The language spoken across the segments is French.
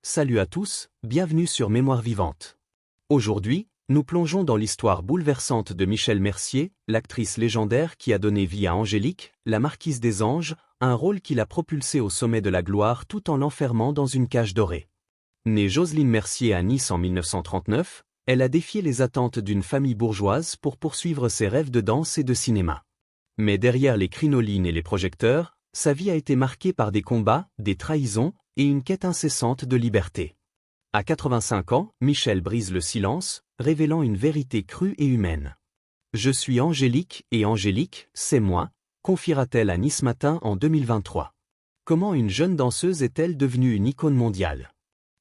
Salut à tous, bienvenue sur Mémoire vivante. Aujourd'hui, nous plongeons dans l'histoire bouleversante de Michel Mercier, l'actrice légendaire qui a donné vie à Angélique, la marquise des anges, un rôle qui l'a propulsée au sommet de la gloire tout en l'enfermant dans une cage dorée. Née Joselyne Mercier à Nice en 1939, elle a défié les attentes d'une famille bourgeoise pour poursuivre ses rêves de danse et de cinéma. Mais derrière les crinolines et les projecteurs, sa vie a été marquée par des combats, des trahisons, et une quête incessante de liberté. À 85 ans, Michel brise le silence, révélant une vérité crue et humaine. « Je suis Angélique et Angélique, c'est moi », confiera-t-elle à Nice Matin en 2023. Comment une jeune danseuse est-elle devenue une icône mondiale?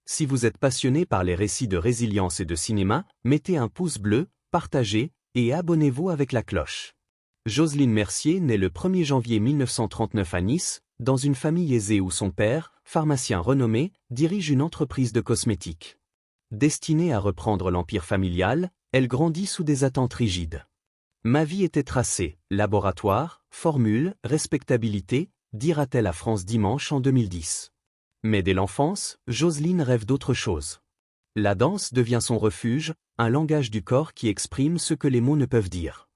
Si vous êtes passionné par les récits de résilience et de cinéma, mettez un pouce bleu, partagez, et abonnez-vous avec la cloche. Joselyne Mercier naît le 1er janvier 1939 à Nice, dans une famille aisée où son père, pharmacien renommé, dirige une entreprise de cosmétiques. Destinée à reprendre l'empire familial, elle grandit sous des attentes rigides. Ma vie était tracée, laboratoire, formule, respectabilité, dira-t-elle à France Dimanche en 2010. Mais dès l'enfance, Joselyne rêve d'autre chose. La danse devient son refuge, un langage du corps qui exprime ce que les mots ne peuvent dire.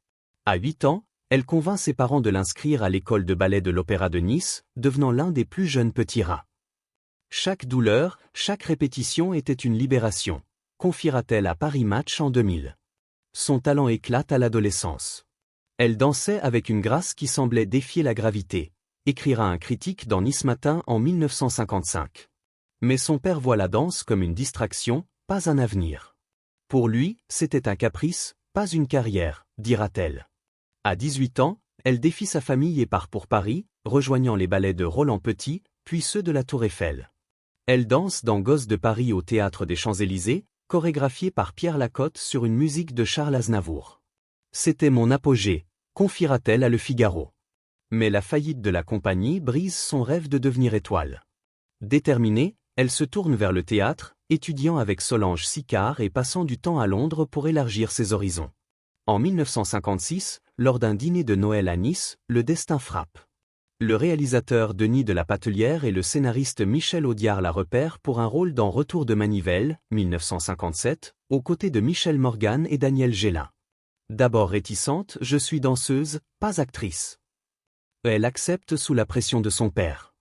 À 8 ans, elle convainc ses parents de l'inscrire à l'école de ballet de l'Opéra de Nice, devenant l'un des plus jeunes petits rats. Chaque douleur, chaque répétition était une libération, confiera-t-elle à Paris Match en 2000. Son talent éclate à l'adolescence. Elle dansait avec une grâce qui semblait défier la gravité, écrira un critique dans Nice Matin en 1955. Mais son père voit la danse comme une distraction, pas un avenir. Pour lui, c'était un caprice, pas une carrière, dira-t-elle. À 18 ans, elle défie sa famille et part pour Paris, rejoignant les ballets de Roland Petit, puis ceux de la Tour Eiffel. Elle danse dans Gosses de Paris au Théâtre des Champs-Élysées, chorégraphiée par Pierre Lacotte sur une musique de Charles Aznavour. C'était mon apogée, confiera-t-elle à Le Figaro. Mais la faillite de la compagnie brise son rêve de devenir étoile. Déterminée, elle se tourne vers le théâtre, étudiant avec Solange Sicard et passant du temps à Londres pour élargir ses horizons. En 1956, lors d'un dîner de Noël à Nice, le destin frappe. Le réalisateur Denis de la Patelière et le scénariste Michel Audiard la repèrent pour un rôle dans Retour de Manivelle, 1957, aux côtés de Michel Morgan et Daniel Gélin. D'abord réticente, je suis danseuse, pas actrice. Elle accepte sous la pression de son père.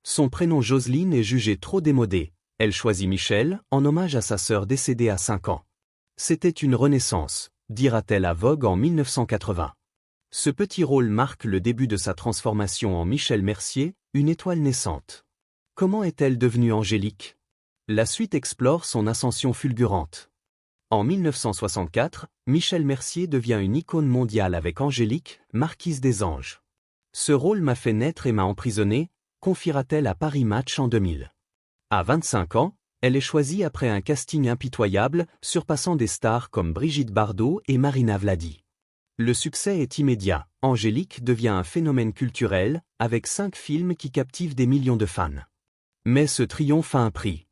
Son prénom Joselyne est jugé trop démodé. Elle choisit Michel, en hommage à sa sœur décédée à 5 ans. C'était une renaissance, dira-t-elle à Vogue en 1980. Ce petit rôle marque le début de sa transformation en Michel Mercier, une étoile naissante. Comment est-elle devenue Angélique? La suite explore son ascension fulgurante. En 1964, Michel Mercier devient une icône mondiale avec Angélique, marquise des anges. Ce rôle m'a fait naître et m'a emprisonnée, confiera-t-elle à Paris Match en 2000. À 25 ans, elle est choisie après un casting impitoyable, surpassant des stars comme Brigitte Bardot et Marina Vladi. Le succès est immédiat, Angélique devient un phénomène culturel, avec 5 films qui captivent des millions de fans. Mais ce triomphe a un prix.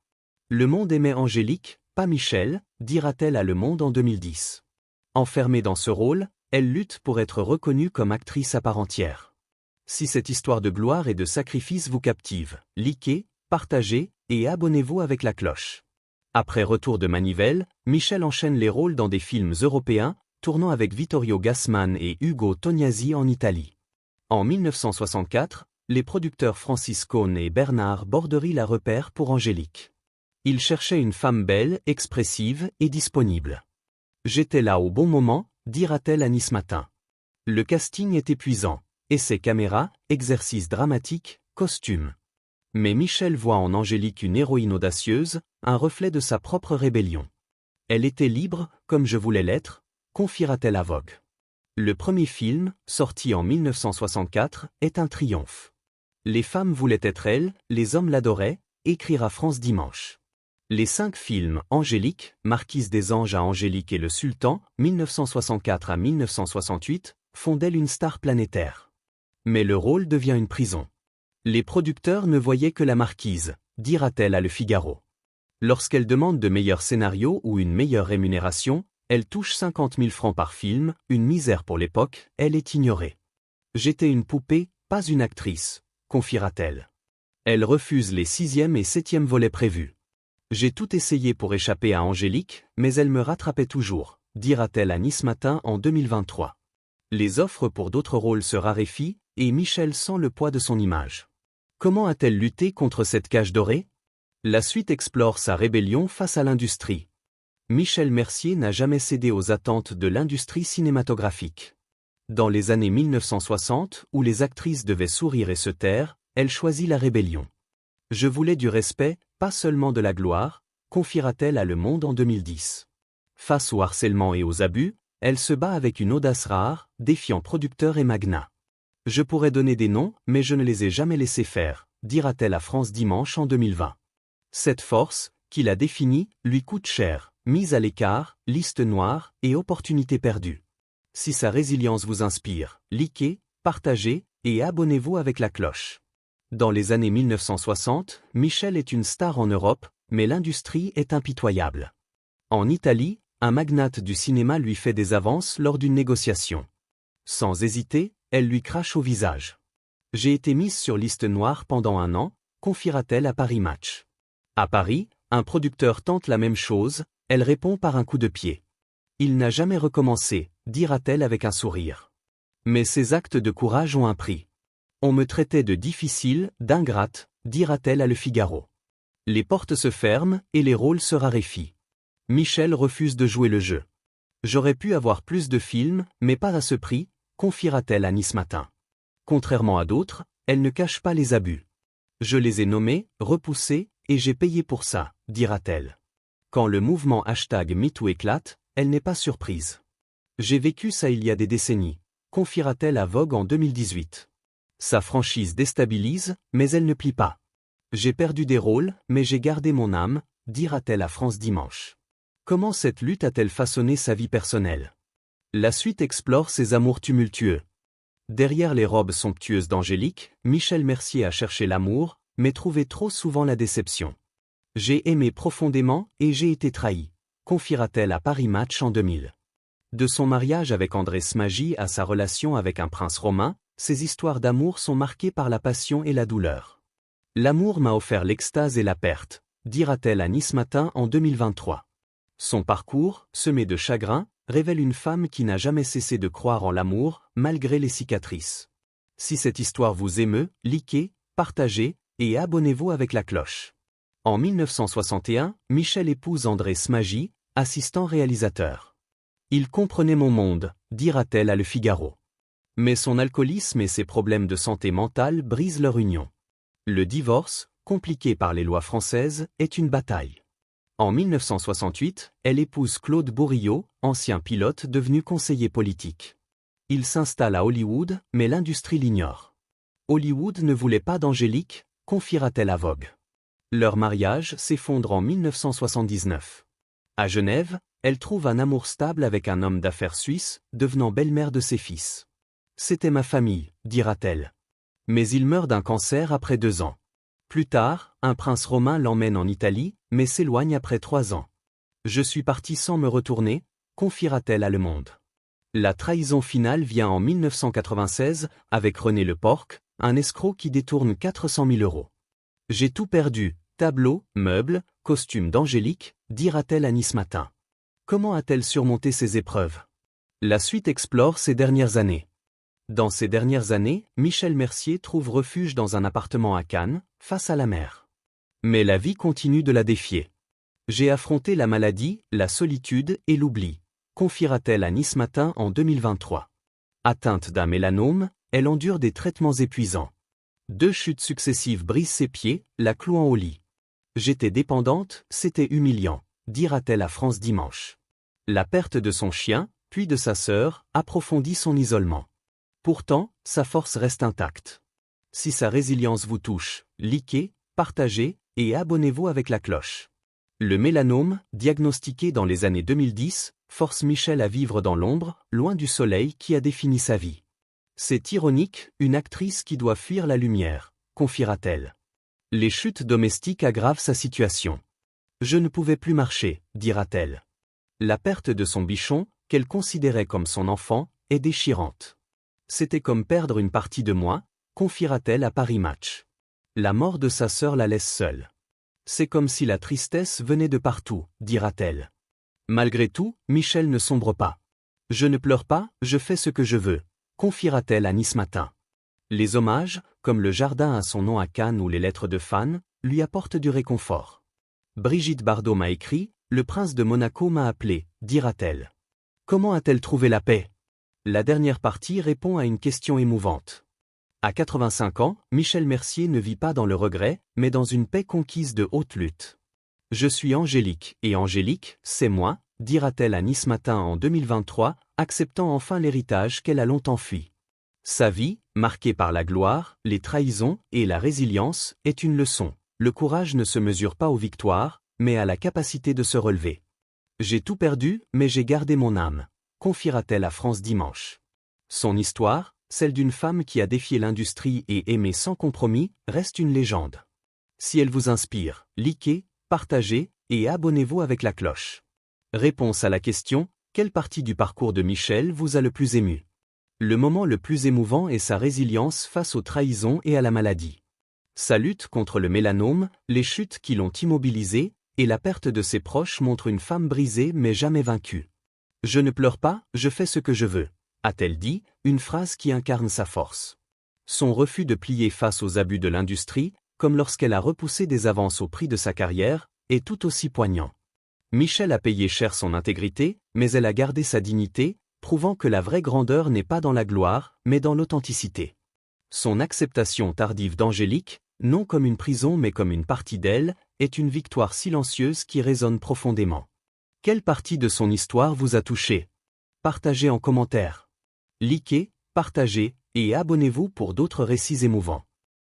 Le monde aimait Angélique, pas Michel, dira-t-elle à Le Monde en 2010. Enfermée dans ce rôle, elle lutte pour être reconnue comme actrice à part entière. Si cette histoire de gloire et de sacrifice vous captive, likez, partagez et abonnez-vous avec la cloche. Après Retour de Manivelle, Michel enchaîne les rôles dans des films européens, tournant avec Vittorio Gassman et Ugo Tognazzi en Italie. En 1964, les producteurs Francis Cone et Bernard Borderie la repèrent pour Angélique. Ils cherchaient une femme belle, expressive et disponible. J'étais là au bon moment, dira-t-elle à Nice Matin. Le casting est épuisant. Essais caméra, exercices dramatiques, costumes. Mais Michel voit en Angélique une héroïne audacieuse, un reflet de sa propre rébellion. Elle était libre, comme je voulais l'être, confiera-t-elle à Vogue. Le premier film, sorti en 1964, est un triomphe. Les femmes voulaient être elle, les hommes l'adoraient, écrira France Dimanche. Les 5 films Angélique, Marquise des Anges à Angélique et le Sultan, 1964 à 1968, font d'elle une star planétaire. Mais le rôle devient une prison. Les producteurs ne voyaient que la marquise, dira-t-elle à Le Figaro. Lorsqu'elle demande de meilleurs scénarios ou une meilleure rémunération, elle touche 50 000 francs par film, une misère pour l'époque, elle est ignorée. J'étais une poupée, pas une actrice, confiera-t-elle. Elle refuse les 6e et 7e volets prévus. J'ai tout essayé pour échapper à Angélique, mais elle me rattrapait toujours, dira-t-elle à Nice Matin en 2023. Les offres pour d'autres rôles se raréfient, et Michel sent le poids de son image. Comment a-t-elle lutté contre cette cage dorée? La suite explore sa rébellion face à l'industrie. Michel Mercier n'a jamais cédé aux attentes de l'industrie cinématographique. Dans les années 1960, où les actrices devaient sourire et se taire, elle choisit la rébellion. Je voulais du respect, pas seulement de la gloire, confiera-t-elle à Le Monde en 2010. Face au harcèlement et aux abus, elle se bat avec une audace rare, défiant producteurs et magnats. Je pourrais donner des noms, mais je ne les ai jamais laissés faire, dira-t-elle à France Dimanche en 2020. Cette force, qui la définit, lui coûte cher, mise à l'écart, liste noire et opportunité perdue. Si sa résilience vous inspire, likez, partagez et abonnez-vous avec la cloche. Dans les années 1960, Michel est une star en Europe, mais l'industrie est impitoyable. En Italie, un magnate du cinéma lui fait des avances lors d'une négociation. Sans hésiter, elle lui crache au visage. J'ai été mise sur liste noire pendant 1 an, confiera-t-elle à Paris Match. À Paris, un producteur tente la même chose, elle répond par un coup de pied. Il n'a jamais recommencé, dira-t-elle avec un sourire. Mais ces actes de courage ont un prix. On me traitait de difficile, d'ingrate, dira-t-elle à Le Figaro. Les portes se ferment et les rôles se raréfient. Michel refuse de jouer le jeu. J'aurais pu avoir plus de films, mais pas à ce prix, confiera-t-elle à Nice Matin. Contrairement à d'autres, elle ne cache pas les abus. Je les ai nommés, repoussés, et j'ai payé pour ça, dira-t-elle. Quand le mouvement #MeToo éclate, elle n'est pas surprise. J'ai vécu ça il y a des décennies, confiera-t-elle à Vogue en 2018. Sa franchise déstabilise, mais elle ne plie pas. J'ai perdu des rôles, mais j'ai gardé mon âme, dira-t-elle à France Dimanche. Comment cette lutte a-t-elle façonné sa vie personnelle? La suite explore ses amours tumultueux. Derrière les robes somptueuses d'Angélique, Michel Mercier a cherché l'amour, mais trouvé trop souvent la déception. J'ai aimé profondément et j'ai été trahi, confiera-t-elle à Paris Match en 2000. De son mariage avec André Smaji à sa relation avec un prince romain, ses histoires d'amour sont marquées par la passion et la douleur. L'amour m'a offert l'extase et la perte, dira-t-elle à Nice Matin en 2023. Son parcours, semé de chagrin, révèle une femme qui n'a jamais cessé de croire en l'amour, malgré les cicatrices. Si cette histoire vous émeut, likez, partagez et abonnez-vous avec la cloche. En 1961, Michel épouse André Smaji, assistant réalisateur. Il comprenait mon monde, dira-t-elle à Le Figaro. Mais son alcoolisme et ses problèmes de santé mentale brisent leur union. Le divorce, compliqué par les lois françaises, est une bataille. En 1968, elle épouse Claude Bourriaud, ancien pilote devenu conseiller politique. Il s'installe à Hollywood, mais l'industrie l'ignore. Hollywood ne voulait pas d'Angélique, confiera-t-elle à Vogue. Leur mariage s'effondre en 1979. À Genève, elle trouve un amour stable avec un homme d'affaires suisse, devenant belle-mère de ses fils. C'était ma famille, dira-t-elle. Mais il meurt d'un cancer après 2 ans. Plus tard, un prince romain l'emmène en Italie, mais s'éloigne après 3 ans. Je suis partie sans me retourner, confiera-t-elle à Le Monde. La trahison finale vient en 1996, avec René Le Porc, un escroc qui détourne 400 000 €. J'ai tout perdu, tableaux, meubles, costumes d'Angélique, dira-t-elle à Nice Matin. Comment a-t-elle surmonté ces épreuves? La suite explore ses dernières années. Dans ces dernières années, Michel Mercier trouve refuge dans un appartement à Cannes, face à la mer. Mais la vie continue de la défier. J'ai affronté la maladie, la solitude et l'oubli, confiera-t-elle à Nice Matin en 2023. Atteinte d'un mélanome, elle endure des traitements épuisants. 2 chutes successives brisent ses pieds, la clouant au lit. J'étais dépendante, c'était humiliant, dira-t-elle à France Dimanche. La perte de son chien, puis de sa sœur, approfondit son isolement. Pourtant, sa force reste intacte. Si sa résilience vous touche, likez, partagez et abonnez-vous avec la cloche. Le mélanome, diagnostiqué dans les années 2010, force Michel à vivre dans l'ombre, loin du soleil qui a défini sa vie. C'est ironique, une actrice qui doit fuir la lumière, confiera-t-elle. Les chutes domestiques aggravent sa situation. Je ne pouvais plus marcher, dira-t-elle. La perte de son bichon, qu'elle considérait comme son enfant, est déchirante. C'était comme perdre une partie de moi, confiera-t-elle à Paris Match. La mort de sa sœur la laisse seule. C'est comme si la tristesse venait de partout, dira-t-elle. Malgré tout, Michel ne sombre pas. Je ne pleure pas, je fais ce que je veux, confiera-t-elle à Nice Matin. Les hommages, comme le jardin à son nom à Cannes ou les lettres de fans, lui apportent du réconfort. Brigitte Bardot m'a écrit, le prince de Monaco m'a appelé, dira-t-elle. Comment a-t-elle trouvé la paix? La dernière partie répond à une question émouvante. À 85 ans, Michel Mercier ne vit pas dans le regret, mais dans une paix conquise de haute lutte. Je suis Angélique, et Angélique, c'est moi, dira-t-elle à Nice Matin en 2023, acceptant enfin l'héritage qu'elle a longtemps fui. Sa vie, marquée par la gloire, les trahisons et la résilience, est une leçon. Le courage ne se mesure pas aux victoires, mais à la capacité de se relever. J'ai tout perdu, mais j'ai gardé mon âme, confiera-t-elle à France Dimanche. Son histoire, celle d'une femme qui a défié l'industrie et aimé sans compromis, reste une légende. Si elle vous inspire, likez, partagez et abonnez-vous avec la cloche. Réponse à la question, quelle partie du parcours de Michel vous a le plus ému? Le moment le plus émouvant est sa résilience face aux trahisons et à la maladie. Sa lutte contre le mélanome, les chutes qui l'ont immobilisé, et la perte de ses proches montrent une femme brisée mais jamais vaincue. Je ne pleure pas, je fais ce que je veux, a-t-elle dit, une phrase qui incarne sa force. Son refus de plier face aux abus de l'industrie, comme lorsqu'elle a repoussé des avances au prix de sa carrière, est tout aussi poignant. Michel a payé cher son intégrité, mais elle a gardé sa dignité, prouvant que la vraie grandeur n'est pas dans la gloire, mais dans l'authenticité. Son acceptation tardive d'Angélique, non comme une prison mais comme une partie d'elle, est une victoire silencieuse qui résonne profondément. Quelle partie de son histoire vous a touché? Partagez en commentaire. Likez, partagez et abonnez-vous pour d'autres récits émouvants.